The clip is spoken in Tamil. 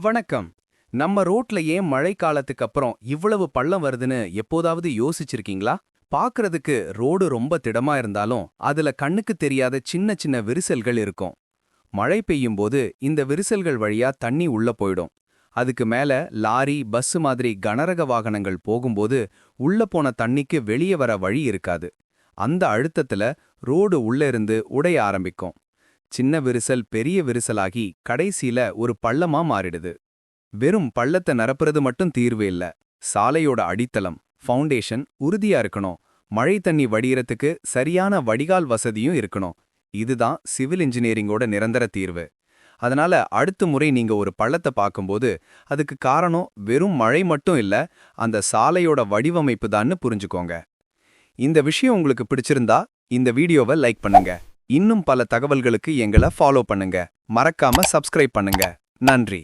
வணக்கம். நம்ம ரோட்ல ஏன் மழைக்காலத்துக்கு அப்புறம் இவ்வளவு பள்ளம் வருதுன்னு எப்போதாவது யோசிச்சிருக்கீங்களா? பார்க்கறதுக்கு ரோடு ரொம்ப திடமா இருந்தாலும் அதுல கண்ணுக்கு தெரியாத சின்ன சின்ன விரிசல்கள் இருக்கும். மழை பெய்யும் போது இந்த விரிசல்கள் வழியா தண்ணி உள்ள போயிடும். அதுக்கு மேல லாரி, பஸ் மாதிரி கனரக வாகனங்கள் போகும்போது உள்ள போன தண்ணிக்கு வெளியே வர வழி இருக்காது. அந்த அழுத்தத்துல ரோடு உள்ள இருந்து உடைய ஆரம்பிக்கும். சின்ன விரிசல் பெரிய விரிசலாகி கடைசியில ஒரு பள்ளமா மாறிடுது. வெறும் பள்ளத்தை நிரப்புறது மட்டும் தீர்வு இல்ல. சாலையோட அடித்தளம், ஃபவுண்டேஷன் உறுதியா இருக்கணும். மழை தண்ணி வடியறதுக்கு சரியான வடிகால் வசதியும் இருக்கணும். இதுதான் சிவில் இன்ஜினியரிங்கோட நிரந்தர தீர்வு. அதனால அடுத்த முறை நீங்க ஒரு பள்ளத்தை பார்க்கும்போது அதுக்கு காரணம் வெறும் மழை மட்டும் இல்ல, அந்த சாலையோட வடிவமைப்பு தான்னு புரிஞ்சுக்கோங்க. இந்த விஷயம் உங்களுக்கு பிடிச்சிருந்தா இந்த வீடியோவை லைக் பண்ணுங்க. இன்னும் பல தகவல்களுக்கு எங்களை ஃபாலோ பண்ணுங்க. மறக்காம சப்ஸ்கிரைப் பண்ணுங்க. நன்றி.